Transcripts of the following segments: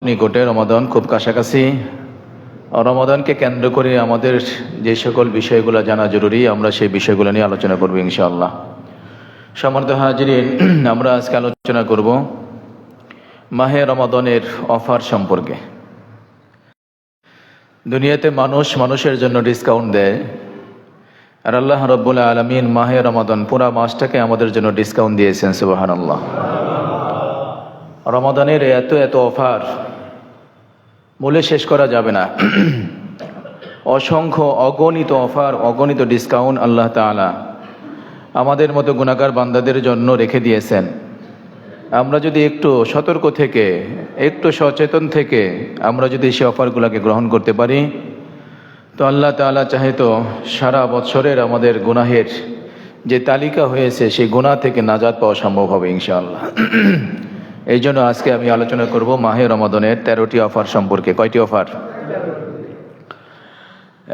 নিকটে রমাদান খুব কাছাকাছি। রমাদানকে কেন্দ্র করে আমাদের যে সকল বিষয়গুলো জানা জরুরি, আমরা সেই বিষয়গুলো নিয়ে আলোচনা করব ইনশাআল্লাহ। সম্মানিত হাজিরিন, আমরা আজকে আলোচনা করব মাহে রমাদানের অফার সম্পর্কে। দুনিয়াতে মানুষের জন্য ডিসকাউন্ট দেয়, আর আল্লাহ রাব্বুল আলামিন মাহে রমাদান পুরা মাসটাকে আমাদের জন্য ডিসকাউন্ট দিয়েছেন। সুবহানাল্লাহ। রমাদানের এত অফার বলে শেষ করা যাবে না। অসংখ্য অগণিত অফার, অগণিত ডিসকাউন্ট আল্লাহ তাআলা আমাদের মতো গুনাহগার বান্দাদের জন্য রেখে দিয়েছেন। আমরা যদি একটু সতর্ক থেকে, একটু সচেতন থেকে আমরা যদি সেই অফারগুলোকে গ্রহণ করতে পারি, তো আল্লাহ তাআলা চাহে তো সারা বছরের আমাদের গুনাহের যে তালিকা হয়েছে সেই গুনাহ থেকে নাজাত পাওয়া সম্ভব হবে ইনশাআল্লাহ। এই জন্য আজকে আমি আলোচনা করব মাহে রমাদানের 13টি অফার সম্পর্কে। কয়টি অফার?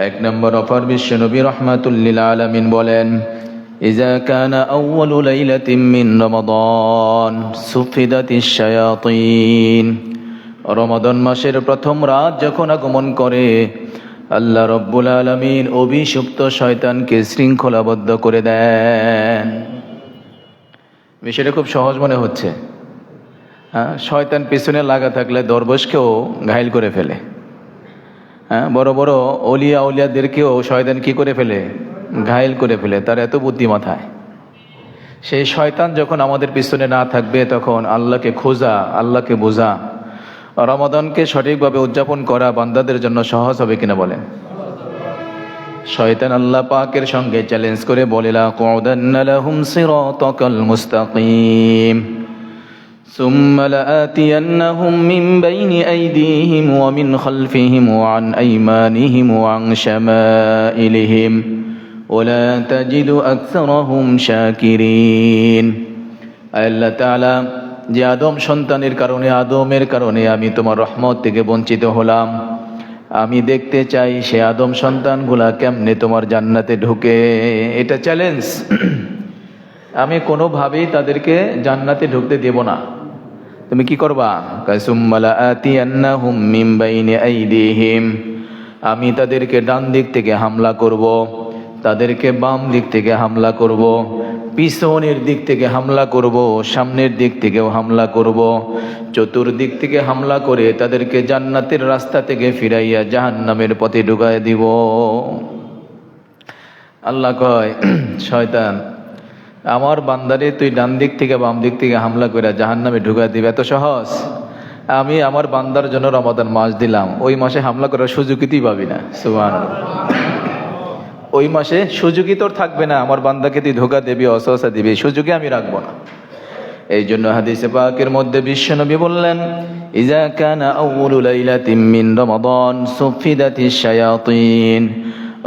1 নম্বর অফার, বিশ্বনবী রাহমাতুল লিল আলামিন বলেন, ইযা কানা আউয়ালু লাইলাতিন মিন রমাদান সুফিদাতিশ শায়াতিন। রমাদান মাসের প্রথম রাত যখন আগমন করে, আল্লাহ রাব্বুল আলামিন অভিশপ্ত শয়তানকে শৃঙ্খলাবদ্ধ করে দেন। বিষয়টা খুব সহজ মনে হচ্ছে। শয়তান পিছনে লাগা থাকলে দরবেশকেও ঘায়েল করে ফেলে। বড় বড় অলিয়াদেরকেও শয়তান কি করে ফেলে? ঘায়েল করে ফেলে। তার এত বুদ্ধি মাথায়। সেই শয়তান যখন আমাদের পিছনে না থাকবে, তখন আল্লাহকে খোঁজা, আল্লাহকে বোঝা, রমাদানকে সঠিকভাবে উদযাপন করা বান্দাদের জন্য সহজ হবে কিনা বলেন? শয়তান আল্লাহ পাকের সঙ্গে চ্যালেঞ্জ করে বলে, লাকুদান্না লাহুম সিরাতাকাল মুস্তাকিম ثم لآتينهم من بين أيديهم ومن خلفهم وعن أيمانهم وعن شمائلهم ولا تجد أكثرهم شاكرين। আল্লাহ তাআলা যে আদমের কারণে আমি তোমার রহমত থেকে বঞ্চিত হলাম, আমি দেখতে চাই সে আদম সন্তানগুলা কেমনে তোমার জান্নাতে ঢুকে। এটা চ্যালেঞ্জ। আমি কোনোভাবেই তাদেরকে জান্নাতে ঢুকতে দেব না। তুমি কি করবা? আমি তাদেরকে ডান দিক থেকে হামলা করব, তাদেরকে বাম দিক থেকে হামলা করব, পিছনের দিক থেকে হামলা করব, সামনের দিক থেকেও হামলা করব, চতুর্দিক থেকে হামলা করে তাদেরকে জান্নাতের রাস্তা থেকে ফিরাইয়া জাহান্নামের পথে ঢুকায় দিব। আল্লাহ কয়, শয়তান, আমার বান্দারে তুই ডান দিক থেকে বাম দিক থেকে হামলা করে জাহান্নামে ঢুকায় দিবে, এত সহজ? আমি আমার বান্দার জন্য রমাদান মাস দিলাম, ওই মাসে হামলা করার সুযোগই তুই পাবি না। সুবহানাল্লাহ। ওই মাসে সুযোগই তোর থাকবে না, আমার বান্দাকে তুই ধোঁকা দিবি, অসহসা দিবি, সুযোগে আমি রাখবো না। এই জন্য হাদিসে পাকের মধ্যে বিশ্বনবী বললেন, ইযা কানা আউয়ালু লাইলাতিন মিন রমাদান সুফিদাতিশ শায়াতিন।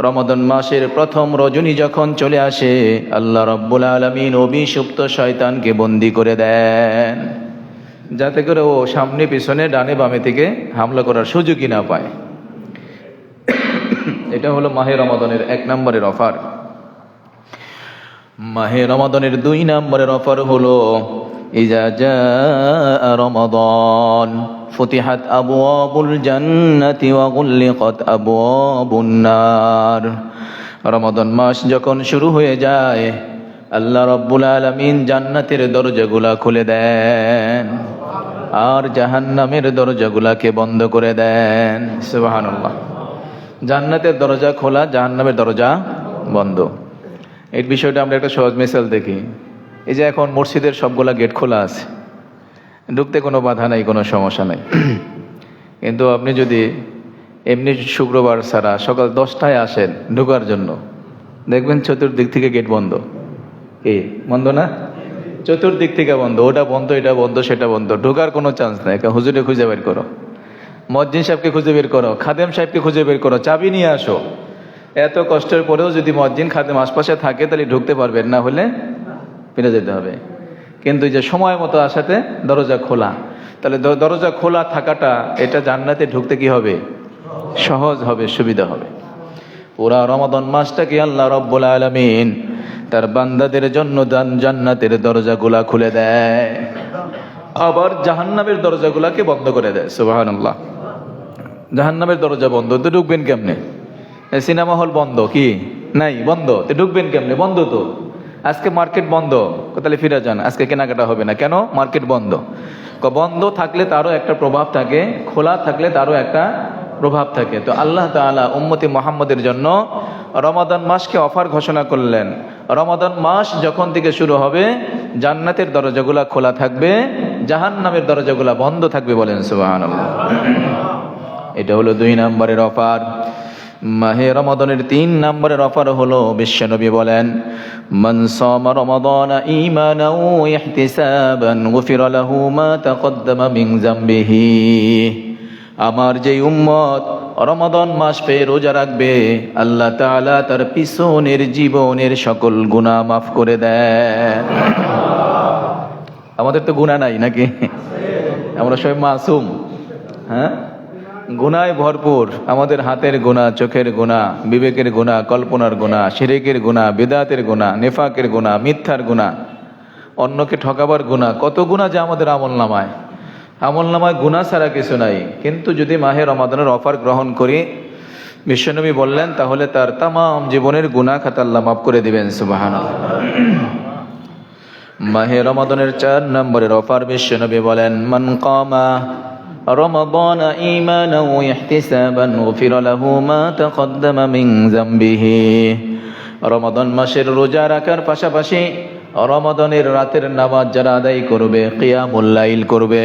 রমাদান মাসের প্রথম রজনী যখন চলে আসে, আল্লাহ রাব্বুল আলামিন অভিশপ্ত শয়তানকে বন্দী করে দেন, যাতে করে ও সামনে পিছনে ডানে বামে থেকে হামলা করার সুযোগই না পায়। এটা হলো মাহে রমাদানের 1 নম্বরের অফার। মাহে রমাদানের 2 নম্বরের অফার হলো, ইযা জাআ রমাদান ফুতিহাত আবওয়াবুল জান্নাতি ওয়া গুল্লিকাত আবওয়াবুন নার। রমাদান মাস যখন শুরু হয়ে যায়, আল্লাহ রাব্বুল আলামিন জান্নাতের দরজাগুলা খুলে দেন আর জাহান্নামের দরজাগুলাকে বন্ধ করে দেন। সুবহানাল্লাহ। জান্নাতের দরজা খোলা, জাহান্নামের দরজা বন্ধ। এই বিষয়টা আমরা একটা সহজ মিসাল দেখি। এই যে এখন মসজিদের সবগুলা গেট খোলা আছে, ঢুকতে কোনো বাধা নাই, কোনো সমস্যা নাই। কিন্তু আপনি যদি এমনি শুক্রবার ছাড়া সকাল 10টায় আসেন ঢোকার জন্য, দেখবেন চতুর্দিক থেকে গেট বন্ধ। কি বন্ধ না? চতুর্দিক থেকে বন্ধ, ওটা বন্ধ, এটা বন্ধ, সেটা বন্ধ, ঢোকার কোনো চান্স নাই। হুজুরে খুঁজে বের করো, মুয়াজ্জিন সাহেবকে খুঁজে বের করো, খাদেম সাহেবকে খুঁজে বের করো, চাবি নিয়ে আসো। এত কষ্টের পরেও যদি মুয়াজ্জিন খাদেম আশপাশে থাকে, তাহলে ঢুকতে পারবেন, না হলে ফিরে যেতে হবে। কিন্তু যে সময় মতো আসাতে দরজা খোলা, তাহলে দরজা খোলা থাকাটা এটা জান্নাতে ঢুকতে কি হবে? সহজ হবে, সুবিধা হবে। পুরা রমাদান মাসটাকে আল্লাহ রাব্বুল আলামিন তার বান্দাদের জন্য জান্নাতের দরজাগুলা খুলে দেয়। আবার জাহান্নামের দরজাগুলাকে বন্ধ করে দেয়। সুবহানাল্লাহ। জাহান্নামের দরজা বন্ধ, তো ঢুকবেন কেমনে? সিনেমা হল বন্ধ, কি নাই? বন্ধ, তো ঢুকবেন কেমনে? বন্ধ তো। আজকে মার্কেট বন্ধ, তাহলে ফিরে যান, আজকে কেনাকাটা হবে না। কেন? মার্কেট বন্ধ। বন্ধ থাকলে তারও একটা প্রভাব থাকে, খোলা থাকলে তারও একটা প্রভাব থাকে। তো আল্লাহ তাআলা উম্মতি মুহাম্মদের জন্য রমাদান মাসকে অফার ঘোষণা করলেন। রমাদান মাস যখন থেকে শুরু হবে, জান্নাতের দরজাগুলা খোলা থাকবে, জাহান্নামের দরজাগুলা বন্ধ থাকবে। বলেন সুবহানাল্লাহ। এটা হলো 2 নম্বরের অফার। মাহে রমাদানের 3 নম্বরের অফার হলো, বিশ্বনবী বলেন, মান সামা রমাদান ঈমানান ওয়া ইহতিসাবান গুফিরা লাহু মা তাকদ্দামা মিন যামবিহি। আমার যে উম্মত রমাদান মাস পেয়ে রোজা রাখবে, আল্লাহ তাআলা তার পিছনের জীবনের সকল গুনাহ মাফ করে দেন। আমাদের তো গুনাহ নাই নাকি? আমরা সবাই মাসুম। হ্যাঁ, গুনায় ভরপুর। আমাদের হাতের গুনাহ, চোখের গুনাহ, বিবেকের গুনাহ, কল্পনার গুনাহ, শিরকের গুনাহ, বিদআতের গুনাহ, নিফাকের গুনাহ, মিথ্যার গুনাহ, অন্যকে ঠকাবার গুনাহ, কত গুনাহ যে আমাদের আমলনামায়। আমলনামায় গুনাহ ছাড়া কিছু নাই। কিন্তু যদি মাহে রমাদানের অফার গ্রহণ করি, বিশ্বনবী বললেন, তাহলে তার তামাম জীবনের গুনাহ খাতা আল্লাহ মাফ করে দিবেন। সুবহানাল্লাহ। মাহে রমাদানের 4 নম্বরের অফার, বিশ্বনবী বলেন, মান কামা রমাদান ঈমানান ওয়া ইহতিসাবান গুফিরা লাহু মা তাকদ্দামা মিন যামবিহি। রমাদান মাসের রোজা রাখার পাশাপাশি রমাদানের রাতের নামাজ যারা আদায় করবে, কিয়ামুল লাইল করবে,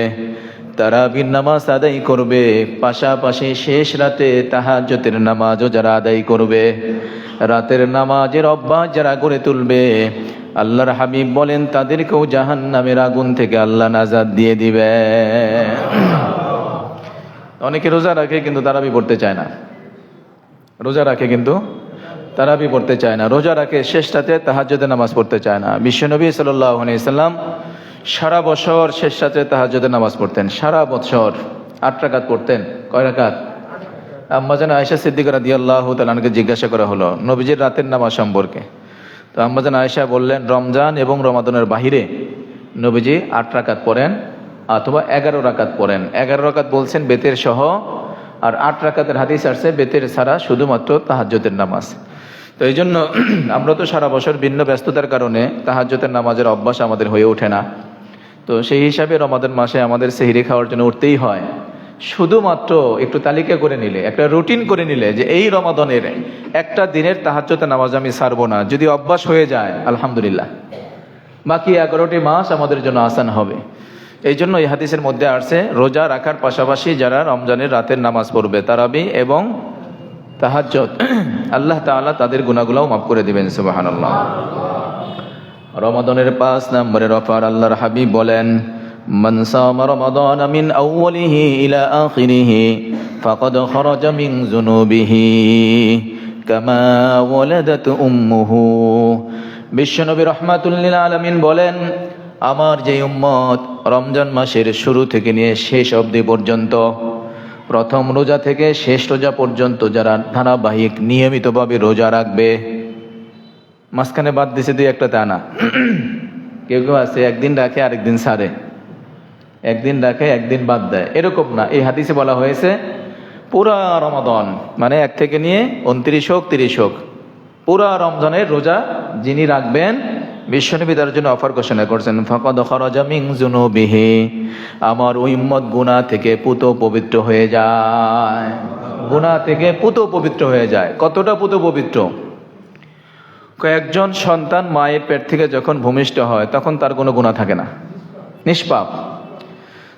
তারাবির নামাজ আদায় করবে, পাশাপাশি শেষ রাতে তাহাজ্জুদের নামাজও যারা আদায় করবে, রাতের নামাজের অভ্যাস যারা গড়ে তুলবে, আল্লাহর হাবিব বলেন, তাদেরকেও জাহান্নামের আগুন থেকে আল্লাহ নাজাত দিয়ে দিবে। অনেকে রোজা রাখে কিন্তু তারাবি পড়তে চায় না। রোজা রাখে কিন্তু তারাবি পড়তে চায় না। রোজা রাখে, শেষ রাতে তাহাজ্জুদের নামাজ পড়তে চায় না। বিশ্বনবী সাল্লাল্লাহু আলাইহি সাল্লাম সারা বছর শেষ রাতে তাহাজ্জুদের নামাজ পড়তেন। সারা বছর 8 রাকাত পড়তেন। কয় রাকাত? আম্মাজান আয়েশা সিদ্দিকা রাদিয়াল্লাহু তাআলা আনহাকে জিজ্ঞাসা করা হলো নবীজির রাতের নামাজ সম্পর্কে। তো আম্মাজান আয়েশা বললেন, রমজান এবং রমাদানের বাহিরে নবীজি 8 রাকাত পড়েন অথবা 11 রাকাত পড়েন। 11 রাকাত বলছেন বেতের সহ, আর 8 রাকাতের হাদিস আসছে বেতের ছাড়া, শুধুমাত্র তাহাজ্জুদের নামাজ। তো এই জন্য আমরা তো সারা বছর ভিন্ন ব্যস্ততার কারণে তাহাজ্জুদের নামাজের অভ্যাস আমাদের হয়ে ওঠে না। তো সেই হিসাবে রমাদান মাসে আমাদের সেহরি খাওয়ার জন্য উঠতেই হয়। শুধুমাত্র একটু তালিকা করে নিলে, একটা রুটিন করে নিলে যে এই রমাদানের একটা দিনের তাহাজ্জুদের নামাজ আমি ছাড়বো না, যদি অভ্যাস হয়ে যায় আলহামদুলিল্লাহ, বাকি 11টি মাস আমাদের জন্য আসান হবে। এই জন্য এই হাদিসের মধ্যে আসছে, রোজা রাখার পাশাপাশি যারা রমজানের রাতের নামাজ পড়বে, তারাবি এবং তাহাজ্জুদ, আল্লাহ তাআলা তাদের গুনাহগুলোও মাফ করে দিবেন। সুবহানাল্লাহ। রমাদানের 5 নম্বরের অফার, আল্লাহর হাবিব বলেন, মান সামা রমাদান মিন আউয়ালিহি ইলা আখিরিহি ফাকাদ খারাজা মিন যুনুবিহি কামা ওয়ালাদাত উম্মুহু। বিশ্বনবী রাহমাতুল লিল আলামিন বলেন, আমার যে উম্মত রমজান মাসের শুরু থেকে নিয়ে শেষ অবধি পর্যন্ত, প্রথম রোজা থেকে শেষ রোজা পর্যন্ত যারা ধারাবাহিক নিয়মিতভাবে রোজা রাখবে, মাঝখানে বাদ দিছে 2-1টা, তা না। কেউ কেউ আছে একদিন রাখে আরেকদিন ছাড়ে, একদিন রাখে একদিন বাদ দেয়, এরকম না। এই হাদিসে বলা হয়েছে পুরা রমাদান, মানে 1 থেকে নিয়ে 29 হোক 30 হোক, পুরা রমজানের রোজা যিনি রাখবেন, বিশ্বনবী তার জন্য অফার ঘোষণা করছেন, ফাকাদ খারাজা মিন যুনুবিহি, আমার ওই উম্মত গুনাহ থেকে পুত পবিত্র হয়ে যায়। গুনাহ থেকে পুত পবিত্র হয়ে যায়। কতটা পুত পবিত্র? কয়েকজন সন্তান মায়ের পেট থেকে যখন ভূমিষ্ঠ হয় তখন তার কোনো গুনাহ থাকে না, নিষ্পাপ।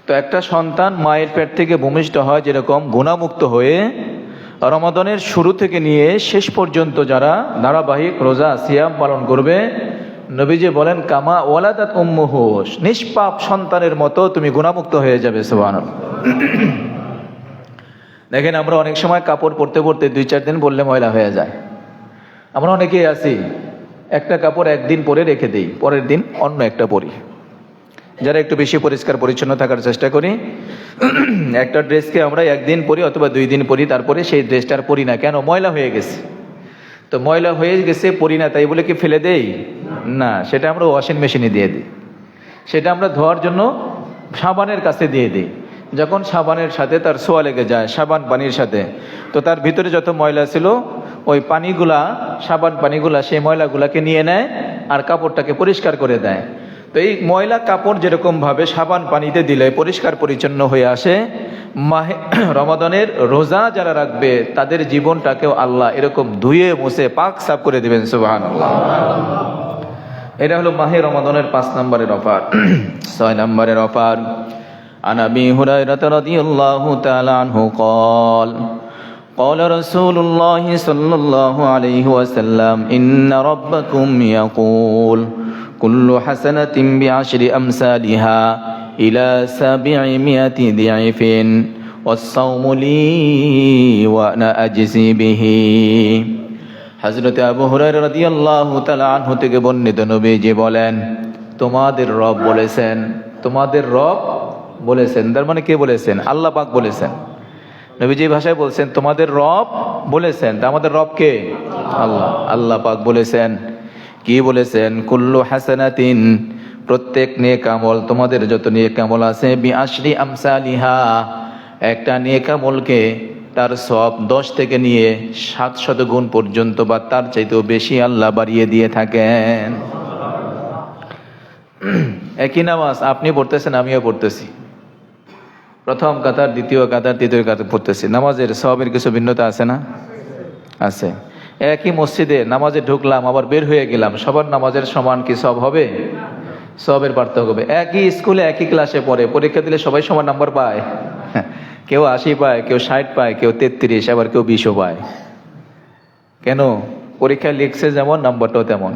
তো একটা সন্তান মায়ের পেট থেকে ভূমিষ্ঠ হয় যেরকম গুনাহমুক্ত হয়ে রমাদানের শুরু থেকে নিয়ে শেষ পর্যন্ত যারা ধারাবাহিক রোজা সিয়াম পালন করবে, নবীজি বলেন, কামা ওয়ালাদাত উম্মুহু, নিষ্পাপ সন্তানের মতো তুমি গুনাহমুক্ত হয়ে যাবে। সুবহানাল্লাহ। দেখেন, আমরা অনেক সময় কাপড় পরতে পরতে 2-4 দিন পরলে ময়লা হয়ে যায়। আমরা অনেকেই আছি, একটা কাপড় একদিন পরে রেখে দিই, পরের দিন অন্য একটা পরি। যারা একটু বেশি পরিষ্কার পরিচ্ছন্ন থাকার চেষ্টা করি, একটা ড্রেসকে আমরা একদিন পরি অথবা 2 দিন পরি, তারপরে সেই ড্রেসটার পরি না। কেন? ময়লা হয়ে গেছে। তো ময়লা হয়ে গেছে, পরি না, তাই বলে কি ফেলে দেই? না, সেটা আমরা ওয়াশিং মেশিনে দিয়ে দিই। সেটা আমরা ধোয়ার জন্য সাবানের কাছে দিয়ে দিই। যখন সাবানের সাথে তার ছোঁয়া লেগে যায় সাবান পানির সাথে, তো তার ভিতরে যত ময়লা ছিল ওই পানিগুলা, সাবান পানিগুলা সেই ময়লাগুলাকে নিয়ে নেয় আর কাপড়টাকে পরিষ্কার করে দেয়। তো এই ময়লা কাপড় যেরকমভাবে সাবান পানিতে দিলে পরিষ্কার পরিচ্ছন্ন হয়ে আসে, মাহে রমাদানের রোজা যারা রাখবে তাদের জীবনটাকেও আল্লাহ এরকম ধুয়ে মুছে পাক সাফ করে দিবেন। সুবহানাল্লাহ। এটা হলো মাহে রমাদানের 5 নম্বরের অফার। 6 নম্বরের অফার, عن أبي هريرة رضي الله تعالى عنه قال قال رسول الله صلى الله عليه وسلم إن ربكم يقول كل حسنة بعشر أمثالها إلى 700 ضعف والصوم لي وأنا أجزي به। হযরত আবু হুরায়রা রাদিয়াল্লাহু তাআলা আনহু থেকে বর্ণিত, নবীজি বলেন, তোমাদের রব বলেছেন, তোমাদের রব বলেছেন। তার মানে কে বলেছেন? আল্লাহ পাক বলেছেন। নবীজি ভাষায় বলছেন তোমাদের রব বলেছেন। তা আমাদের রব কে? আল্লাহ। আল্লাহ পাক বলেছেন, কি বলেছেন? কুল্লু হাসানাতিন, প্রত্যেক নেক আমল, তোমাদের যত নেক আমল আছে, বিআশরি আমসালিহা, একটা নেক আমলকে তার সওয়াব 10 থেকে নিয়ে 700 গুণ পর্যন্ত বা তার চাইতেও বেশি আল্লাহ বাড়িয়ে দিয়ে থাকেন। একই নামাজ আপনি পড়তেছেন, আমিও পড়তেছি, প্রথম কাতার, দ্বিতীয় কাতার, তৃতীয় কাতার পড়তেছি, নামাজের সওয়াবের কিছু ভিন্নতা আছে না? আছে। একই মসজিদে নামাজে ঢুকলাম আবার বের হয়ে গেলাম, সবার নামাজের সমান কি সওয়াব হবে? সওয়াবের পার্থক্য হবে। একই স্কুলে একই ক্লাসে পড়ে, পরীক্ষা দিলে সবাই সমান নাম্বার পায়? কেউ 80 পায়, কেউ 60 পায়, কেউ 33, আবার কেউ 20ও পায়। কেন? পরীক্ষায় লিখছে যেমন, নাম্বারটাও তেমন।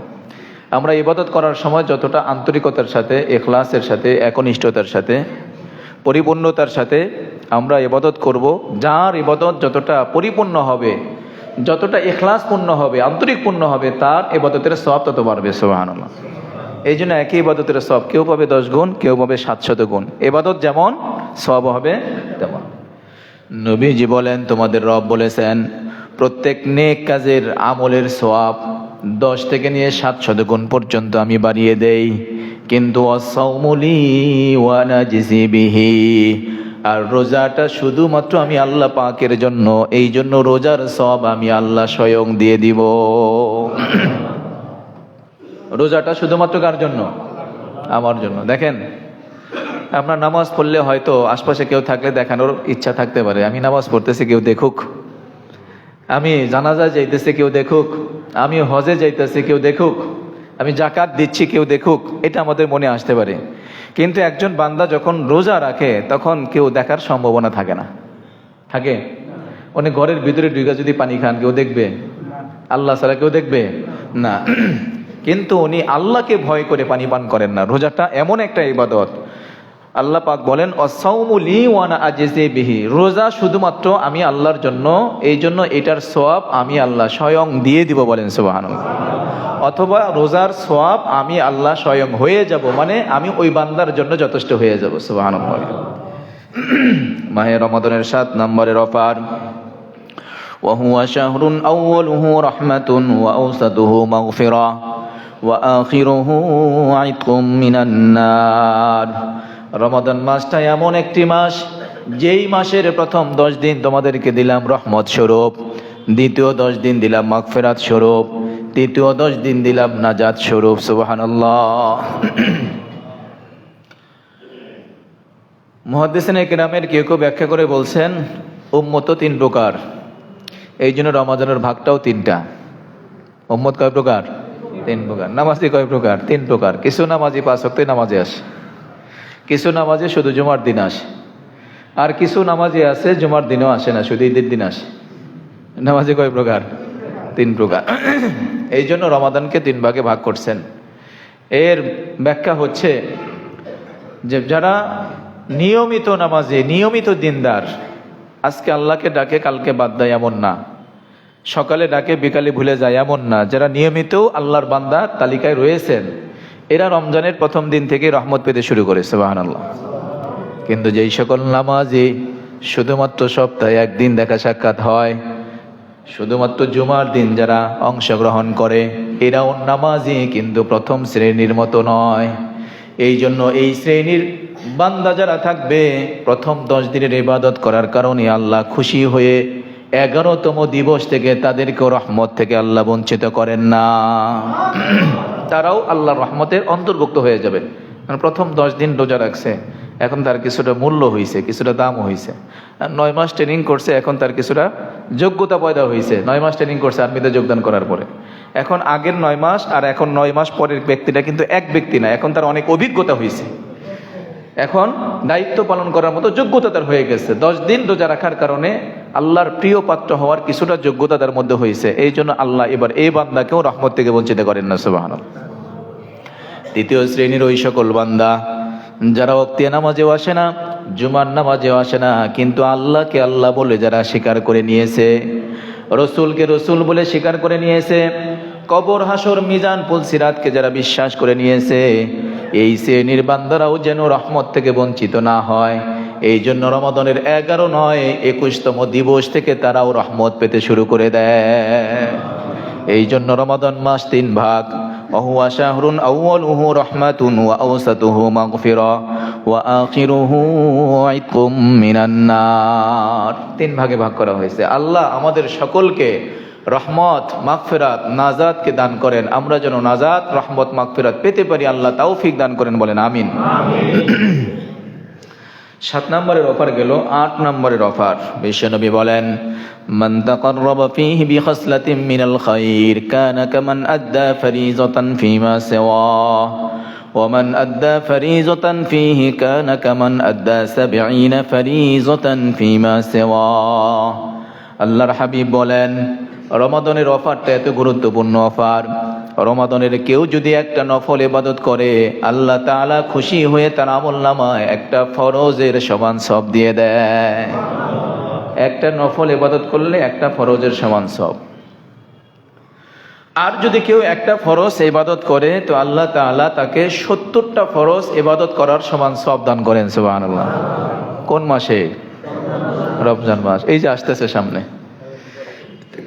আমরা ইবাদত করার সময় যতটা আন্তরিকতার সাথে, ইখলাসের সাথে, একনিষ্ঠতার সাথে, পরিপূর্ণতার সাথে আমরা ইবাদত করব, যার ইবাদত যতটা পরিপূর্ণ হবে, যতটা ইখলাসপূর্ণ হবে, আন্তরিকপূর্ণ হবে, তার ইবাদতের সওয়াব তত বাড়বে। সুবহানাল্লাহ। এই জন্য একই ইবাদতের সওয়াব কেউ পাবে 10 গুণ, কেউ পাবে 700 গুণ। ইবাদত যেমন সওয়াব হবে তেমন। নবীজি বলেন তোমাদের রব বলেছেন প্রত্যেক নেক কাজের আমলের সওয়াব 10 থেকে নিয়ে 700 গুণ পর্যন্ত আমি বাড়িয়ে দেই, কিন্তু আস-সাওমু লি ওয়া আনা আজজি বিহি, আর রোজাটা শুধুমাত্র আমি আল্লাহ পাকের জন্য, এই জন্য রোজার সওয়াব আমি আল্লাহ স্বয়ং দিয়ে দিব। রোজাটা শুধুমাত্র কার জন্য? আমার জন্য। দেখেন, আপনার নামাজ পড়লে হয়তো আশপাশে কেউ থাকলে দেখানোর ইচ্ছা থাকতে পারে, আমি নামাজ পড়তেছি কেউ দেখুক, আমি জানাজায় যাইতেছি কেউ দেখুক, আমি হজে যাইতেছি কেউ দেখুক, আমি জাকাত দিচ্ছি কেউ দেখুক, এটা আমাদের মনে আসতে পারে। কিন্তু একজন বান্দা যখন রোজা রাখে তখন কেউ দেখার সম্ভাবনা থাকে না। থাকে? উনি ঘরের ভিতরে ঢুকে যদি পানি খান কেউ দেখবে? আল্লাহ ছাড়া কেউ দেখবে না। কিন্তু উনি আল্লাহকে ভয় করে পানি পান করেন না। রোজাটা এমন একটা ইবাদত, আল্লাহ পাক বলেন আস-সাওমু লি ওয়া আনা আজজি বিহি, রোজা শুধুমাত্র আমি আল্লাহর জন্য, এই জন্য এটার সওয়াব আমি আল্লাহ স্বয়ং দিয়ে দিব। বলেন সুবহানাল্লাহ। অথবা রোজার সওয়াব আমি আল্লাহ স্বয়ং হয়ে যাব, মানে আমি ওই বান্দার জন্য যথেষ্ট হয়ে যাব। সুবহানাল্লাহ। মাহে রমাদানের 7 নম্বরের অফার, ওয়া হুয়া শাহরুন আউয়ালুহু রাহমাতুন ওয়া আওসাতুহু মাগফিরা ওয়া আখিরুহু আইতকুম মিনান নার। রমাদান মাসটা এমন একটি মাস, যেই মাসের প্রথম 10 দিন তোমাদেরকে দিলাম রহমত স্বরূপ, দ্বিতীয় 10 দিন দিলাম মাগফিরাত স্বরূপ, তৃতীয় 10 দিন দিলাম নাজাত স্বরূপ। সুবহানাল্লাহ। মুহাদ্দিসিনে কিরামের কেউ কেউ ব্যাখ্যা করে বলছেন উম্মত 3 প্রকার, এই জন্য রমাদানের ভাগটাও 3টা। উম্মত কয় প্রকার? 3 প্রকার। নামাজি কয় প্রকার? 3 প্রকার। কিছু নামাজি 5 ওয়াক্ত নামাজে আসে, কিছু নামাজে শুধু জুমার দিন আসে, আর কিছু নামাজি আছে জুমার দিনও আসে না, শুধু ঈদের দিন আসে। নামাজি কয় প্রকার? 3 প্রকার। এই জন্য রমাদানকে 3 ভাগে ভাগ করছেন। এর ব্যাখ্যা হচ্ছে যে যারা নিয়মিত নামাজি, নিয়মিত দিনদার, আজকে আল্লাহকে ডাকে কালকে বাদ দেয় এমন না, সকালে ডাকে বিকালে ভুলে যায় এমন না, যারা নিয়মিত আল্লাহর বান্দা তালিকায় রয়েছেন, এরা রমজানের প্রথম দিন থেকে রহমত পেতে শুরু করে। সুবহানাল্লাহ। কিন্তু যেই সকল নামাজি শুধুমাত্র সপ্তাহে 1 দিন দেখা সাক্ষাৎ হয়, শুধুমাত্র জুমার দিন যারা অংশগ্রহণ করে, এরাও নামাজি কিন্তু প্রথম শ্রেণীর মতো নয়। এই জন্য এই শ্রেণীর বান্দা যারা থাকবে প্রথম 10 দিনের ইবাদত করার কারণে আল্লাহ খুশি হয়ে 11তম দিবস থেকে তাদেরকে রহমত থেকে আল্লাহ বঞ্চিত করেন না। তারাও আল্লাহর রহমতের অন্তর্ভুক্ত হয়ে যাবে। কারণ প্রথম 10 দিন রোজা রাখছে, এখন তার কিছুটা মূল্য হয়েছে, কিছুটা দাম হয়েছে। আর 9 মাস ট্রেনিং করছে, এখন তার কিছুটা যোগ্যতা পয়দা হয়েছে। 9 মাস ট্রেনিং করছে আর্মিতে যোগদান করার পরে। এখন আগের 9 মাস আর এখন 9 মাস পরের ব্যক্তিটা কিন্তু এক ব্যক্তি না, এখন তার অনেক অভিজ্ঞতা হয়েছে, এখন দায়িত্ব পালন করার মতো যোগ্যতা তার হয়ে গেছে। 10 দিন রোজা রাখার কারণে আল্লাহর প্রিয় পাত্র হওয়ার কিছুটা যোগ্যতা তার মধ্যে হয়েছে। এই জন্য আল্লাহ এবার এই বান্দাকেও রহমত থেকে বঞ্চিত করেন না। সুবহানাল্লাহ। দ্বিতীয় শ্রেণীর ওই সকল বান্দা যারা ওয়াক্তিয়া নামাজেও আসে না, জুমার নামাজেও আসে না, কিন্তু আল্লাহকে আল্লাহ বলে যারা স্বীকার করে নিয়েছে, রসুলকে রসুল বলে স্বীকার করে নিয়েছে, কবর হাসর মিজান পুলসিরাতকে যারা বিশ্বাস করে নিয়েছে, এই শ্রেণীর বান্দারাও যেন রহমত থেকে বঞ্চিত না হয়। এই জন্য রমাদানের 11 নয় 21তম দিবস থেকে তারাও রহমত পেতে শুরু করে দেয়। এই জন্য রমাদান মাস 3 ভাগ। وهو شهر أوله رحمة وأوسطه مغفرة وآخره عتق من النار। 3 ভাগে ভাগ করা হয়েছে। আল্লাহ আমাদের সকলকে রহমত মাগফিরাত নাজাতকে দান করেন, আমরা যেন নাজাত রহমত মাগফিরাত পেতে পারি। আল্লাহ তৌফিক দান করেন, বলেন আমিন। 7 নম্বরের অফার গেল। 8 নম্বরের অফার বিশ্বনবী বলেন, মান তাকাররাবা ফীহি বিখাসলাতিন মিনাল খায়র কানা কামান আদ্দা ফরিজাতান ফীমা সিওয়া ওয়া মান আদ্দা ফরিজাতান ফীহি কানা কামান আদ্দা 70 ফরিজাতান ফীমা সিওয়া। আল্লাহর হাবিব বলেন, রমাদানের অফারটা এত গুরুত্বপূর্ণ অফার। রমাদানের কেউ যদি একটা নফল ইবাদত করে, আল্লাহ তাআলা খুশি হয়ে তার আমলনামায় একটা ফরজের সমান সওয়াব দিয়ে দেয়। একটা নফল ইবাদত করলে একটা ফরজের সমান সওয়াব। আর যদি কেউ একটা ফরজ ইবাদত করে, তো আল্লাহ তাআলা তাকে 70টা ফরজ ইবাদত করার সমান সওয়াব দান করেন। সুবহানাল্লাহ। কোন মাসে? রমজান মাস। এই যে আসতেছে সামনে,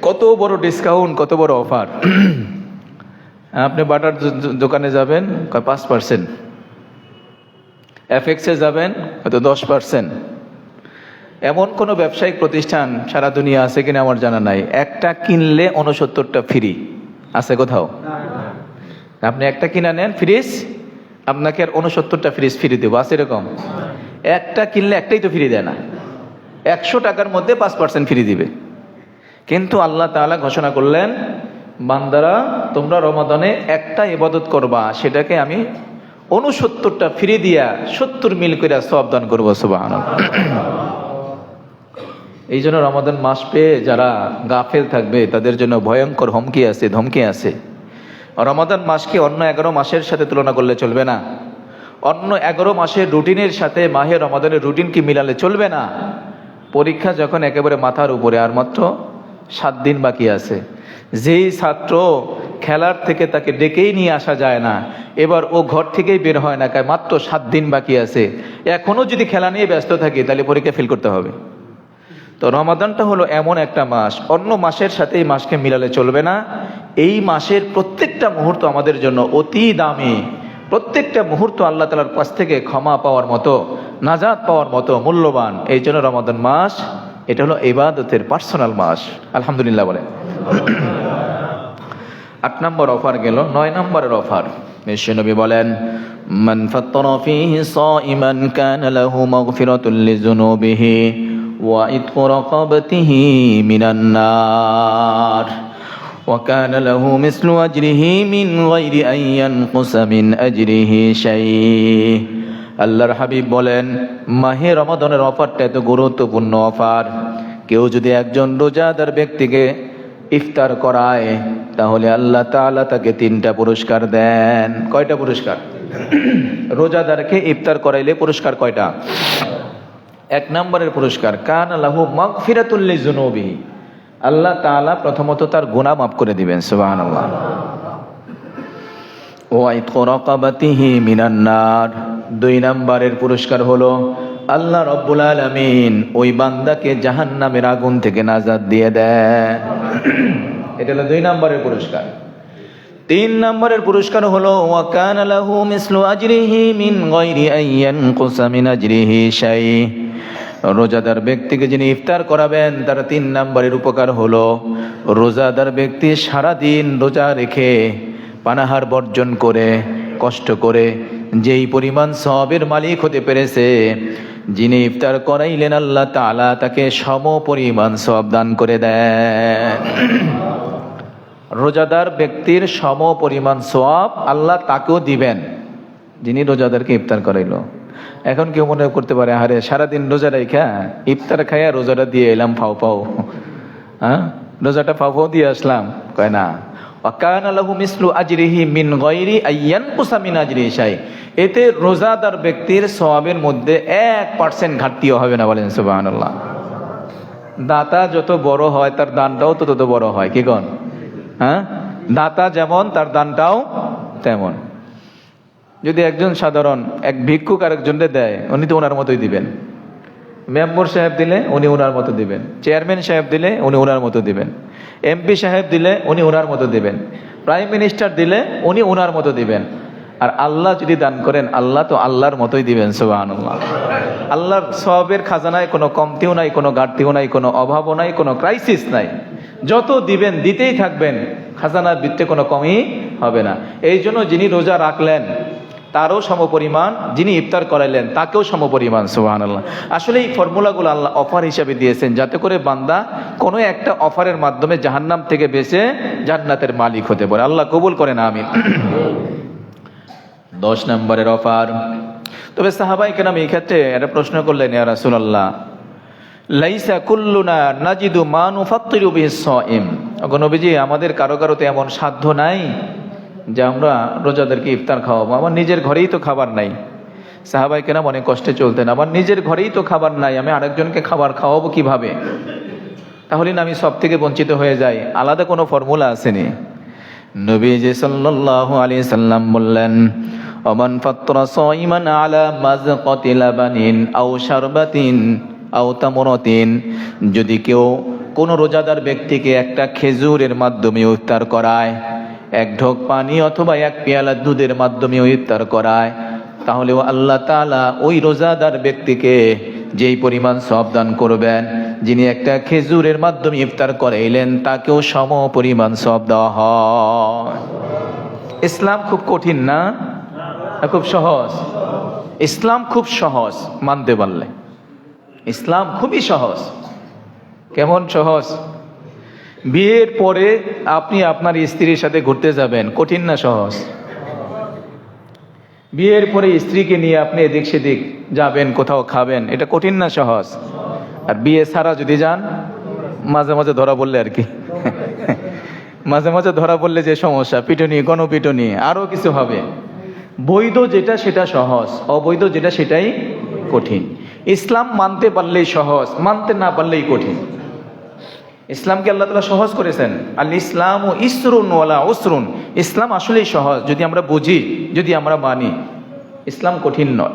কত বড় ডিসকাউন্ট, কত বড় অফার। আপনি বাটার দোকানে যাবেন 5%, এফএক্সে যাবেন হয়তো 10%। এমন কোনো ব্যবসায়িক প্রতিষ্ঠান সারা দুনিয়া আছে কিনা আমার জানা নাই, একটা কিনলে 69টা ফ্রি আছে কোথাও? আপনি একটা কিনা নেন ফ্রিজ, আপনাকে আর 69টা ফ্রিজ ফ্রি দেবো, আছে এরকম? একটা কিনলে একটাই তো ফ্রি দেয় না, 100 টাকার মধ্যে 5% ফ্রি দিবে। কিন্তু আল্লাহ তাআলা ঘোষণা করলেন, বান্দারা তোমরা রমাদানে একটা ইবাদত করবা, সেটাকে আমি 69টা ফ্রি দিয়া 70 মিল করে সওয়াব দান করবো। সুবহানাল্লাহ। এই জন্য রমাদান মাস পেয়ে যারা গাফেল থাকবে তাদের জন্য ভয়ঙ্কর হুমকি আছে, ধমকি আছে। রমাদান মাসকে অন্য 11 মাসের সাথে তুলনা করলে চলবে না। অন্য 11 মাসের রুটিনের সাথে মাহে রমাদানের রুটিন কি মিলালে চলবে না। পরীক্ষা যখন একেবারে মাথার উপরে, আর মাত্র 7 দিন বাকি আছে, যেই ছাত্র খেলার থেকে তাকে ডেকেই নিয়ে আসা যায় না, এবার ও ঘর থেকেই বের হয় না, মাত্র 7 দিন বাকি আছে, এখনো যদি খেলা নিয়ে ব্যস্ত থাকে তাহলে পরীক্ষা ফেল করতে হবে। তো রমাদানটা হলো এমন একটা মাস, অন্য মাসের সাথে এই মাসকে মিলালে চলবে না। এই মাসের প্রত্যেকটা মুহূর্ত আমাদের জন্য অতি দামি, প্রত্যেকটা মুহূর্ত আল্লাহ তাআলার কাছ থেকে ক্ষমা পাওয়ার মতো, নাজাত পাওয়ার মতো মূল্যবান। এই জন্য রমাদান মাস এটা হলো ইবাদতের পার্সোনাল মাস। আলহামদুলিল্লাহ বলে। 8 নম্বর অফার গেল। 9 নম্বরের অফার বিশ্বনবী বলেন, মান ফাত্তারা ফীহি সাইমান কানা লাহু মাগফিরাতুল লিযুনুবিহি ওয়া ইতকু রাকাবাতিহি মিনান নার ওয়া কানা লাহু মিসলু আজরিহি মিন গায়রি আন ইয়ানকুসা মিন আজরিহি শাই। আল্লাহর হাবিব বলেন, মাহে রমাদানের অফারটা এত গুরুত্বপূর্ণ অফার। কেউ যদি একজন রোজাদার ব্যক্তিকে ইফতার করায়, তাহলে আল্লাহ তাআলা তাকে 3টা পুরস্কার দেন। কয়টা পুরস্কার? রোজাদারকে ইফতার করাইলে পুরস্কার কয়টা? 1 নম্বরের পুরস্কার, কানা লাহু মাগফিরাতুল লিযুনুবিহি, আল্লাহ তাআলা প্রথমত তার গুনাহ মাফ করে দিবেন। সুবহানাল্লাহ। ওয়া ইতকু রাকাবাতিহি মিনান নার, 2 নম্বরের পুরস্কার হলো আল্লাহ রব্বুল আলামিন ওই বান্দাকে জাহান্নামের আগুন থেকে নাজাত দিয়ে দেন। এটা হলো 2 নম্বরের পুরস্কার। তিন নম্বরের পুরস্কার হলো ওয়া কানা লাহু মিসলু আজরিহি মিন গায়রি আইয়ানকুসা মিন আজরিহি শাই। রোজাদার ব্যক্তিকে যিনি ইফতার করাবেন তার তিন নম্বরের উপকার হলো রোজাদার ব্যক্তি সারাদিন রোজা রেখে পানাহার বর্জন করে কষ্ট করে যেই পরিমাণ সওয়াবের মালিক হতে পেরেছে, যিনি ইফতার করাইলেন আল্লাহ তাআলা তাকে সম পরিমাণ সওয়াব দান করে দেন। রোজাদার ব্যক্তির সম পরিমাণ সওয়াব আল্লাহ তাকেও দিবেন যিনি রোজাদারকে ইফতার করাইলো। এখন কেউ মনে করতে পারে আরে সারাদিন রোজা রাইখা ইফতার খাইয়া রোজাটা দিয়ে এলাম ফাও ফাও, হ্যাঁ রোজাটা ফাও ফাও দিয়ে আসলাম, কয় না। ওয়া কানা লাহু মিসলু আজরিহি মিন গায়রি আইয়ানকুসা মিন আজরিহি শাই। এতে রোজাদার ব্যক্তির সওয়াবের মধ্যে 1% ঘাটতিও হবে না, বলেন সুবহানাল্লাহ। দাতা যত বড় হয় তার দানটাও তত বড় হয়, কি কোন? হ্যাঁ, দাতা যেমন তার দানটাও তেমন। যদি একজন সাধারণ এক ভিক্ষুক আরেকজনকে দেয়, উনি তো ওনার মতোই দিবেন। মেম্বার সাহেব দিলে উনি ওনার মতো দিবেন, চেয়ারম্যান সাহেব দিলে উনি ওনার মতো দিবেন, এমপি সাহেব দিলে উনি ওনার মতো দিবেন, প্রাইম মিনিস্টার দিলে উনি ওনার মতো দিবেন। আর আল্লাহ যদি দান করেন আল্লাহ তো আল্লাহর মতোই দিবেন, সুবহানাল্লাহ। আল্লাহর সওয়াবের খাজানায় কোনো কমতিও নাই, কোনো ঘাটতিও নাই, কোনো অভাবও নাই, কোনো ক্রাইসিস নাই। যত দিবেন দিতেই থাকবেন, খাজানার ভিত্তিতে কোনো কমই হবে না। এই জন্য যিনি রোজা রাখলেন তারও সমপরিমাণ, যিনি ইফতার করাইলেন তাকেও সমপরিমাণ, সুবহানাল্লাহ। আসলে এই ফর্মুলাগুলো আল্লাহ অফার হিসাবে দিয়েছেন যাতে করে বান্দা কোনো একটা অফারের মাধ্যমে জাহান্নাম থেকে বেঁচে জান্নাতের মালিক হতে পারে। আল্লাহ কবুল করেন, আমিন। 10 নম্বরের অফার। তবে সাহাবায়ে কেরাম এই ক্ষেত্রে একটা প্রশ্ন করলেন, ইয়া রাসূলুল্লাহ লাইসা কুল্লুনা নাজিদু মা নুফাত্তিরু বিহিস সাইম। ওগো নবীজি, আমাদের কারো কারো তো এমন সাধ্য নাই যে আমরা রোজাদারকে ইফতার খাওয়াবো, আমার নিজের ঘরেই তো খাবার নাই। সাহাবায়ে কেরাম অনেক কষ্টে চলতেন, আমার নিজের ঘরেই তো খাবার নাই, আমি আরেকজনকে খাবার খাওয়াবো কিভাবে? তাহলে না আমি সব থেকে বঞ্চিত হয়ে যাই। আলাদা কোনো ফর্মুলা আসেনি। নবীজি সাল্লাল্লাহু আলাইহি সাল্লাম বললেন, ওমান ফাত্তারা সাইমান আলা মাযকাতি লাবানিন আও শারবাতিন আও তামরাতিন। যদি কেউ কোনো রোজাদার ব্যক্তিকে একটা খেজুরের মাধ্যমে ইফতার করায়, এক ঢোক পানি অথবা এক পেয়ালা দুধের মাধ্যমে ইফতার করায়, তাহলেও আল্লাহ তাআলা ওই রোজাদার ব্যক্তিকে যেই পরিমাণ সওয়াব দান করবেন, যিনি একটা খেজুরের মাধ্যমে ইফতার করাইলেন তাকেও সম পরিমাণ সওয়াব দেওয়া হয়। ইসলাম খুব কঠিন না, খুব সহজ। ইসলাম খুব সহজ মানতে পারলে। ইসলাম খুবই সহজ। কেমন সহজ? বিয়ের পরে আপনি আপনার স্ত্রীর সাথে ঘুরতে যাবেন, কঠিন না সহজ? বিয়ের পরে স্ত্রীকে নিয়ে আপনি এদিক সেদিক যাবেন, কোথাও খাবেন, এটা কঠিন না সহজ? আর বিয়ে ছাড়া যদি যান, মাঝে মাঝে ধরা পড়লে আর কি মাঝে মাঝে ধরা পড়লে যে সমস্যা, পিটুনি, গণপিটুনি, আরো কিছু হবে। বৈধ যেটা সেটা সহজ, অবৈধ যেটা সেটাই কঠিন। ইসলাম মানতে পারলেই সহজ, মানতে না পারলেই কঠিন। ইসলামকে আল্লাহ তাআলা সহজ করেছেন। আল ইসলামু ইসরুন ওয়ালা উসরুন। ইসলাম আসলেই সহজ যদি আমরা বুঝি, যদি আমরা মানি। ইসলাম কঠিন নয়।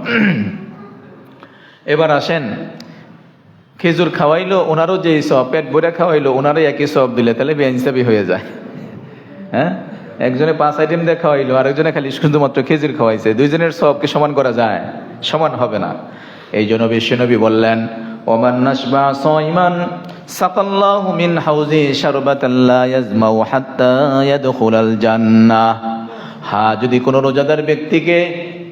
এবার আসেন, খেজুর খাওয়াইলো ওনারও যে সব, পেট ভরে খাওয়াইলো ওনারও একই সব দিলে তাহলে বেইনসাফি হয়ে যায়। হ্যাঁ, একজনে 5 আইটেম দিয়ে খাওয়াইলো, আরেকজনে খালি শুধুমাত্র খেজুর খাওয়াইছে, দুইজনের সবকে সমান করা যায়? সমান হবে না। এই জন্য বিশ্বনবী বললেন, ওমান নাশবা সাইমান সাকাল্লাহু মিন হাউজি শারবাতান লা ইয়াজমাউ হাত্তা ইয়াদখুলাল জান্নাহ। হ্যাঁ, যদি কোনো রোজাদার ব্যক্তিকে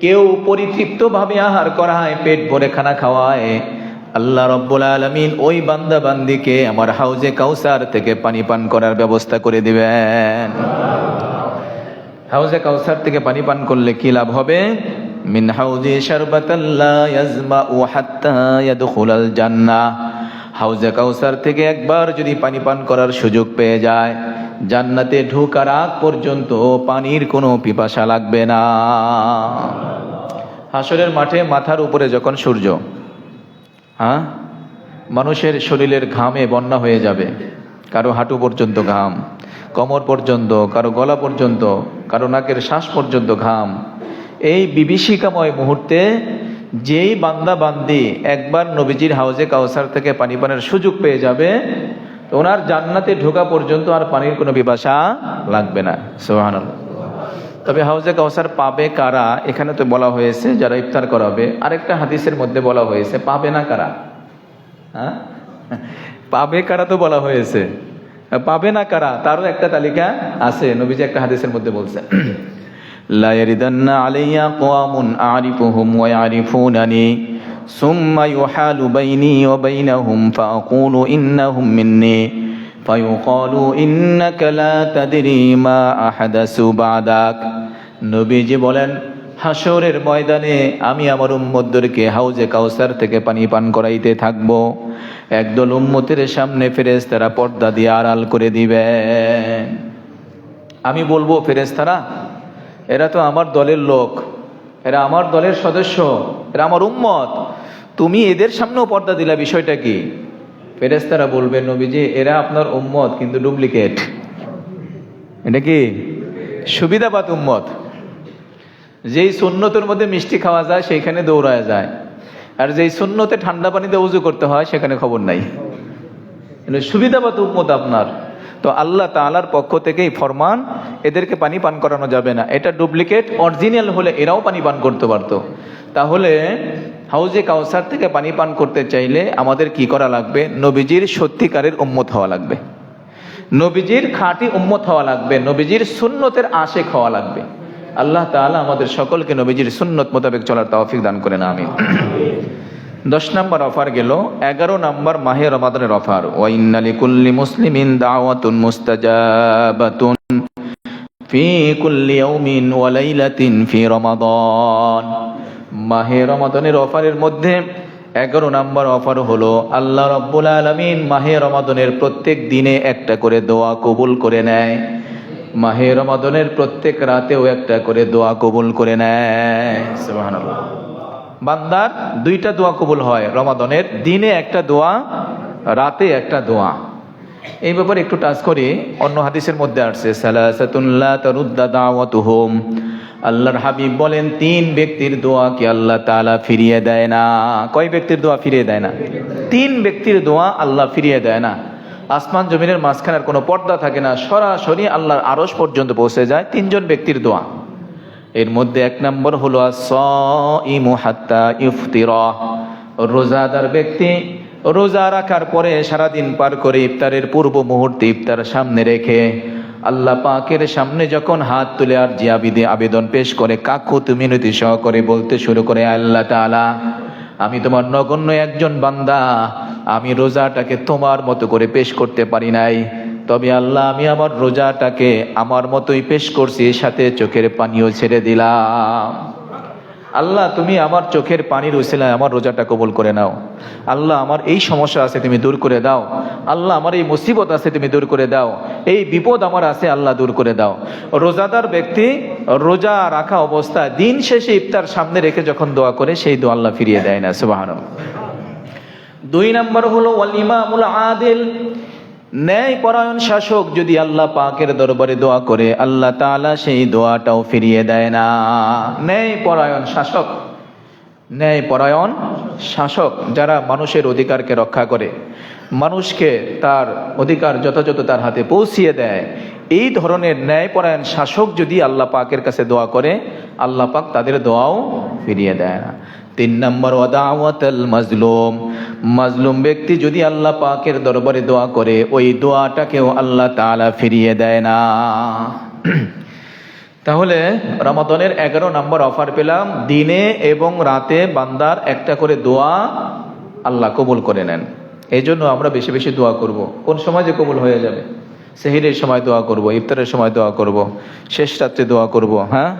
কেউ পরিতৃপ্তভাবে আহার করায়, পেট ভরে খানা খাওয়ায়, আল্লাহ রাব্বুল আলামিন ওই বান্দা বান্দিকে আমার হাউজে কাউসার থেকে পানি পান করার ব্যবস্থা করে দিবেন। হাউজে কাউসার থেকে পানি পান করলে কি লাভ হবে? মিন হাউজি শারবাতান লা ইয়াজমাউ হাত্তা ইয়াদখুলাল জান্নাহ। হাউজে কাউসার থেকে একবার যদি পানি পান করার সুযোগ পেয়ে যায়, জান্নাতে ঢোকার আগ পর্যন্ত পানির কোনো পিপাসা লাগবে না। হাসরের মাঠে মাথার উপরে যখন সূর্য, হ্যাঁ, মানুষের শরীরের ঘামে বন্যা হয়ে যাবে। কারো হাঁটু পর্যন্ত ঘাম, কোমর পর্যন্ত, কারো গলা পর্যন্ত, কারো নাকের শ্বাস পর্যন্ত ঘাম। এই বিভীষিকাময় মুহূর্তে যেই বান্দা বান্দি একবার নবীজির হাউজে কাউসার থেকে পানি পানের সুযোগ পেয়ে যাবে, ওনার জান্নাতে ঢোকা পর্যন্ত আর পানির কোনো পিপাসা লাগবে না। সুবহানাল্লাহ। তবে হাউজে কাউসার পাবে কারা, এখানে তো বলা হয়েছে যারা ইফতার করাবে। আরেকটা হাদিসের মধ্যে বলা হয়েছে পাবে না কারা। হ্যাঁ, পাবে কারা তো বলা হয়েছে, পাবে না কারা তারও একটা তালিকা আছে। নবীজি একটা হাদিসের মধ্যে বলছেন, লা ইয়ারিদান্না আলাইয়া কওয়ামুন আরিফুহুম ওয়া ইয়ারিফুনানি সুম্মা ইউহালু বাইনি ওয়া বাইনাহুম ফাআকুলু ইন্নাহুম মিন্নি ফায়ুকালু ইন্নাকা লা তাদরি মা আহাদাসু বাদাক। নবীজি বলেন, হাসরের ময়দানে আমি আমার উম্মতদেরকে হাউজে কাউসার থেকে পানি পান করাইতে থাকব। একদল উম্মতের সামনে ফেরেশতারা পর্দা দিয়ে আড়াল করে দিবেন। আমি বলবো, ফেরেশতারা এরা তো আমার দলের লোক, এরা আমার দলের সদস্য, এরা আমার উম্মত, তুমি এদের সামনেও পর্দা দিলা, বিষয়টা কি? ফেরেশতারা বলবেন, নবীজি এরা আপনার উম্মত কিন্তু ডুপ্লিকেট। এটা কি? সুবিধাবাদ উম্মত। যেই সুন্নতের মধ্যে মিষ্টি খাওয়া যায় সেইখানে দৌড়ায় যায়, আর যেই সুন্নতে ঠান্ডা পানিতে উযু করতে হয় সেখানে খবর নাই। সুবিধাবাদ উম্মত আপনার। তো আল্লাহ তাআলার পক্ষ থেকেই ফরমান, এদেরকে পানি পান করানো যাবে না। এটা ডুপ্লিকেট। অরিজিনাল হলে এরাও পানি পান করতে পারতো। তাহলে হাউজে কাউসার থেকে পানি পান করতে চাইলে আমাদের কি করা লাগবে? নবীজির সত্যিকারের উম্মত হওয়া লাগবে, নবীজির খাঁটি উম্মত হওয়া লাগবে, নবীজির সুন্নতের আশিক হওয়া লাগবে। আল্লাহ তাআলা আমাদের সকলকে নবীজির সুন্নত মোতাবেক চলার তৌফিক দান করেন, আমিন। 10 নম্বর অফার গেল। 11 নম্বর মাহে রমাদানের অফার। ওয়া ইন্না লিকুল্লি মুসলিমিন দাওয়াতুন মুস্তাজাবাতুন ফি কুল্লি ইয়াউমিন ওয়া লাইলাতিন ফি রমাদান। মাহে রমাদানের অফারের মধ্যে 11 নম্বর অফার হলো, আল্লাহ রাব্বুল আলামিন মাহে রমাদানের প্রত্যেক দিনে একটা করে দোয়া কবুল করে নেয়, মাহে রমাদানের প্রত্যেক রাতেও একটা করে দোয়া কবুল করে নেয়। সুবহানাল্লাহ। বান্দার 2টা দোয়া কবুল হয়, রমাদানের দিনে একটা দোয়া, রাতে একটা দোয়া। এই ব্যাপারে একটু টাচ করি। অন্য হাদিসের মধ্যে আসছে, সালাসাতুন লা তারুদ্দা দাওয়াতুহুম। আল্লাহর হাবিব বলেন, 3 ব্যক্তির দোয়া কি আল্লাহ তাআলা ফিরিয়ে দেয় না। কয় ব্যক্তির দোয়া ফিরিয়ে দেয় না? 3 ব্যক্তির দোয়া আল্লাহ ফিরিয়ে দেয় না। আসমান জমিনের মাঝখানে কোনো পর্দা থাকে না, সরাসরি আল্লাহর আরশ পর্যন্ত পৌঁছে যায় 3 জন ব্যক্তির দোয়া। এর মধ্যে 1 নম্বর হলো আস-সাইমু হাত্তা ইফতিরা। রোজাদার ব্যক্তি রোজা রাখার পরে সারাদিন পার করে ইফতারের পূর্ব মুহূর্তে ইফতার সামনে রেখে আল্লাহ পাকের সামনে যখন হাত তুলে আর জিয়াবিদে আবেদন পেশ করে, কাকুতি মিনতি সহকারে বলতে শুরু করে, আল্লাহ তাআলা আমি তোমার নগণ্য একজন বান্দা, আমি রোজাটাকে তোমার মতো করে পেশ করতে পারি নাই, তবে আল্লাহ আমি আমার রোজাটাকে আমার মতোই পেশ করছি, সাথে চোখের পানিও ছেড়ে দিলাম। আল্লাহ তুমি আমার চোখের পানির উসিলায় আমার রোজাটা কবুল করে নাও। আল্লাহ আমার এই সমস্যা আছে তুমি দূর করে দাও। আল্লাহ আমার এই মুসিবত আছে তুমি দূর করে দাও। এই বিপদ আমার আছে আল্লাহ দূর করে দাও। রোজাদার ব্যক্তি রোজা রাখা অবস্থায় দিন শেষে ইফতার সামনে রেখে যখন দোয়া করে, সেই দোয়া আল্লাহ ফিরিয়ে দেয় না। সুবহানাল্লাহ। 2 নম্বর হলো ওয়াল ইমামুল আদিল। ন্যায় পরায়ণ শাসক যদি আল্লাহ পাকের দরবারে দোয়া করে, আল্লাহ তাআলা সেই দোয়াটাও ফিরিয়ে দেয় না। ন্যায় পরায়ণ শাসক, ন্যায় পরায়ণ শাসক যারা মানুষের অধিকারকে রক্ষা করে, মানুষকে তার অধিকার যথাযথ তার হাতে পৌঁছিয়ে দেয়, এই ধরনের ন্যায় পরায়ণ শাসক যদি আল্লাহ পাকের কাছে দোয়া করে, আল্লাহ পাক তাদের দোয়াও ফিরিয়ে দেয় না। 3 নম্বর ওয়াদাওয়াতুল মাজলুম। মাজলুম ব্যক্তি যদি আল্লাহ পাকের দরবারে দোয়া করে, ওই দোয়াটাকেও আল্লাহ তাআলা ফিরিয়ে দেয় না। তাহলে রমাদানের 11 নম্বর অফার পেলাম, দিনে এবং রাতে বান্দার একটা করে দোয়া আল্লাহ কবুল করে নেন। এই জন্য আমরা বেশি বেশি দোয়া করব। কোন সময় যে কবুল হয়ে যাবে? সেহরির সময় দোয়া করব, ইফতারের সময় দোয়া করব, শেষ রাত্রে দোয়া করব। হ্যাঁ,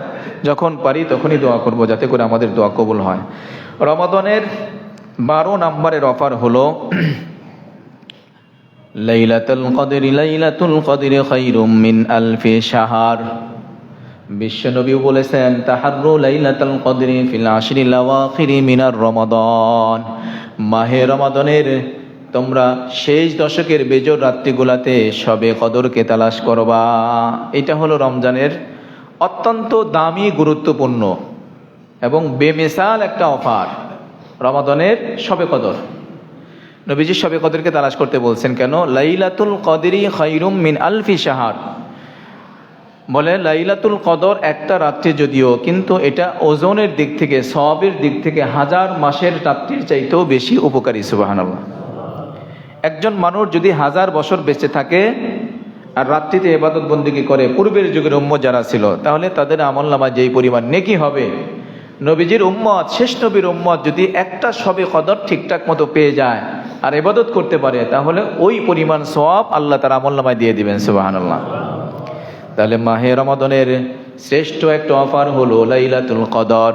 যখন পারি তখনই দোয়া করব, যাতে করে আমাদের দোয়া কবুল হয়। রমাদানের 12 নম্বরের অফার হলো লাইলাতুল কদর। লাইলাতুল কদর খায়রুম মিন আলফি শাহর। বিশ্বনবী বলেছেন, তাহাররু লাইলাতুল কদর ফিল আশরিল আওয়াখির মিনার রমাদান। মাহে রমাদানের তোমরা শেষ দশকের বেজোর রাত্রিগুলাতে শবে কদরকে তালাশ করবা। এটা হলো রমজানের অত্যন্ত দামি, গুরুত্বপূর্ণ এবং বেমিসাল একটা অফার, রমাদানের শবে কদর। নবীজি শবে কদরকে তালাশ করতে বলছেন কেন? লাইলাতুল কদরি খায়রুম মিন আলফি শাহর। বলে লাইলাতুল কদর একটা রাত্রি যদিও, কিন্তু এটা ওজনের দিক থেকে, সওয়াবের দিক থেকে 1000 মাসের রাত্রির চাইতেও বেশি উপকারী। সুবহানাল্লাহ। একজন মানুষ যদি 1000 বছর বেঁচে থাকে আর রাত্রিতে ইবাদত বন্দেগী করে, পূর্বের যুগের উম্মত যারা ছিল, তাহলে তাদের আমলনামায় যেই পরিমাণ নেকি হবে, নবীজির উম্মত, শেষ নবীর উম্মত যদি একটা শবে কদর ঠিকঠাক মতো পেয়ে যায় আর ইবাদত করতে পারে, তাহলে ওই পরিমাণ সওয়াব আল্লাহ তার আমলনামায় দিয়ে দিবেন। সুবহানাল্লাহ। তাহলে মাহে রমাদানের শ্রেষ্ঠ একটা অফার হলো লাইলাতুল কদর।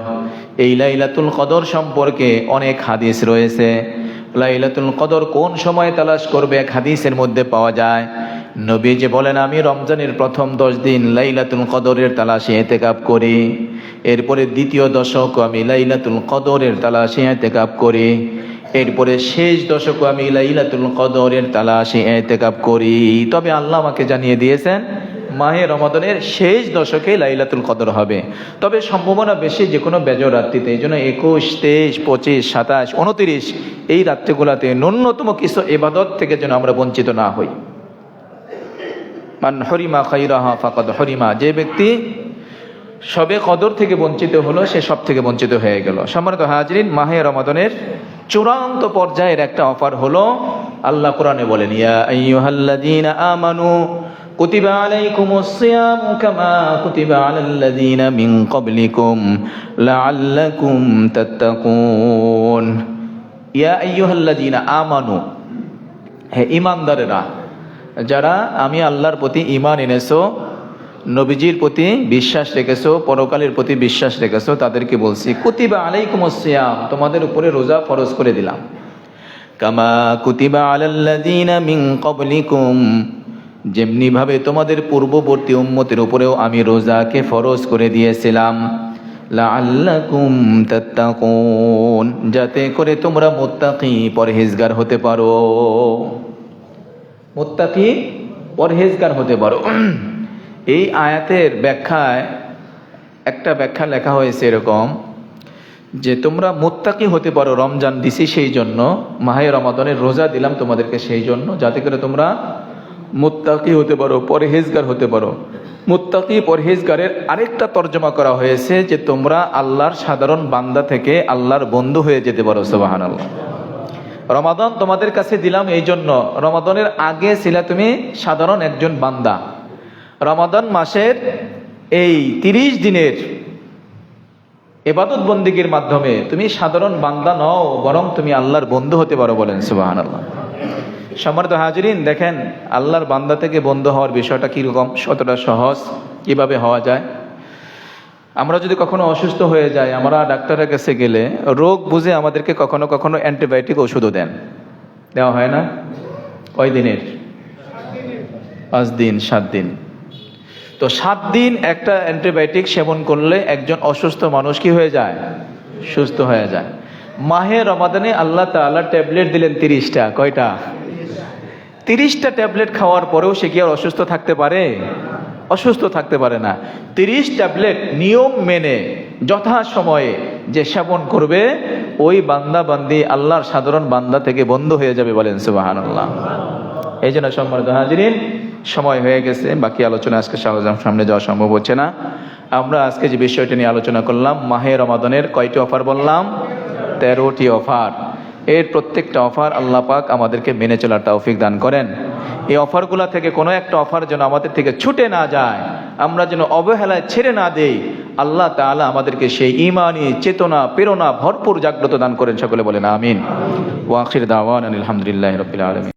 এই লাইলাতুল কদর সম্পর্কে অনেক হাদিস রয়েছে। লাইলাতুল কদর কোন সময় তালাশ করবে, এক হাদিসের মধ্যে পাওয়া যায়, নবীজি বলেন, আমি রমজানের প্রথম 10 দিন লাইলাতুল কদরের তালাশে ইতিকাফ করি, এরপরে দ্বিতীয় দশক আমি লাইলাতুল কদরের তালাশে ইতিকাফ করি, এরপরে শেষ দশক আমি লাইলাতুল কদরের তালাশে ইতিকাফ করি। তবে আল্লাহ আমাকে জানিয়ে দিয়েছেন মাহে রমাদানের শেষ দশকে লাইলাতুল কদর হবে, তবে সম্ভাবনা বেশি যে কোনো বেজর রাত্রিতে। এই জন্য 21, 23, 25, 27, 29 এই রাত্রিগুলোতে ন্যূনতম কিছু ইবাদত থেকে যেন আমরা বঞ্চিত না হই। মান হরিমা খাইরাহা ফাকাদ হরিমা, যে ব্যক্তি সবে কদর থেকে বঞ্চিত হলো, সে সব থেকে বঞ্চিত হয়ে গেল। সম্মানিত হাজরিন, মাহে রমাদানের চূড়ান্ত পর্যায়ের একটা অফার হলো, আল্লাহ কোরআনে বলেন, ইয়া আইয়ুহাল্লাযীনা আমানু কুতিবা আলাইকুমুস সিয়ামু কামা কুতিবা আলাল্লাযীনা মিন ক্বাবলিকুম লাআল্লাকুম তাত্তাকুন। ইয়া আইয়ুহাল্লাযীনা আমানু, হে ঈমানদারেরা, যারা আমি আল্লাহর প্রতি ঈমান এনেছো, নবীজির প্রতি বিশ্বাস রেখেছো, পরকালের প্রতি বিশ্বাস রেখেছো, তাদেরকে বলছি কুতিবা আলাইকুমুস সিয়াম, তোমাদের উপরে রোজা ফরজ করে দিলাম, কামা কুতিবা আলাল্লাযীনা মিন ক্বাবলিকুম, যেমনি ভাবে তোমাদের পূর্ববর্তী উম্মতের উপরেও আমি রোজাকে ফরজ করে দিয়েছিলাম, লাআল্লাকুম তাত্তাকুন, যাতে করে তোমরা মুত্তাকি, পরহেজগার হতে পারো। মুত্তাকি, পরহেজগার হতে পারো। এই আয়াতের ব্যাখ্যায় একটা ব্যাখ্যা লেখা হয়েছে এরকম, যে তোমরা মুত্তাকি হতে পারো, রমজান দিছি সেই জন্য, মাহে রমাদানের রোজা দিলাম তোমাদেরকে সেই জন্য, যাতে করে তোমরা মুত্তাকি হতে পারো, পরহেজগার হতে পারো। মুত্তাকি, পরহেজগারের আরেকটা তর্জমা করা হয়েছে যে তোমরা আল্লাহর সাধারণ বান্দা থেকে আল্লাহর বন্ধু হয়ে যেতে পারো। সুবহানাল্লাহ। রমাদান তোমাদের কাছে দিলাম এই জন্য, রমাদানের আগে ছিলে তুমি সাধারণ একজন বান্দা, রমাদান মাসের এই 30 দিনের ইবাদত বন্দেগীর মাধ্যমে তুমি সাধারণ বান্দা নও, বরং তুমি আল্লাহর বন্ধু হতে পারো। বলেন সুবহানাল্লাহ। সম্মানিত হাজিরিন, দেখেন আল্লাহর বান্দা থেকে বন্ধু হওয়ার বিষয়টা কীরকম, কতটা সহজ, কিভাবে হওয়া যায়। আমরা যদি কখনো অসুস্থ হয়ে যাই, আমরা ডাক্তারের কাছে গেলে রোগ বুঝে আমাদেরকে কখনো কখনো অ্যান্টিবায়োটিক ওষুধও দেন, দেওয়া হয় না? কয় দিনের? 5 দিন, 7 দিন। তো 7 দিন একটা অ্যান্টিবায়োটিক সেবন করলে একজন অসুস্থ মানুষ কি হয়ে যায়? সুস্থ হয়ে যায়। মাহে রমাদানে আল্লাহ তাআলা ট্যাবলেট দিলেন 30টা। কয়টা? 30টা ট্যাবলেট খাওয়ার পরেও সে কি আর অসুস্থ থাকতে পারে? অসুস্থ থাকতে পারে না। 30 ট্যাবলেট নিয়ম মেনে যথাসময়ে যে সেবন করবে, ওই বান্দা বান্দি আল্লাহর সাধারণ বান্দা থেকে বন্ধু হয়ে যাবে। বলেন সুবহানাল্লাহ। এই জন্য সম্মানিত হাজিরিন, সময় হয়ে গেছে, বাকি আলোচনা আজকে সামনে যাওয়া সম্ভব হচ্ছে না। আমরা আজকে যে বিষয়টা নিয়ে আলোচনা করলাম, মাহে রমাদানের কয়টি অফার বললাম? 13টি অফার। এর প্রত্যেকটা অফার আল্লাহ পাক আমাদেরকে মেনে চলার তৌফিক দান করেন। এই অফারগুলা থেকে কোনো একটা অফার যেন আমাদের থেকে ছুটে না যায়, আমরা যেন অবহেলায় ছেড়ে না দেই। আল্লাহ তাআলা আমাদেরকে সেই ঈমানি চেতনা, প্রেরণা ভরপুর জাগ্রত দান করেন। সকলে বলেন আমিন। ওয়া আখির দাওয়ানা আলহামদুলিল্লাহি রাব্বিল আলামিন।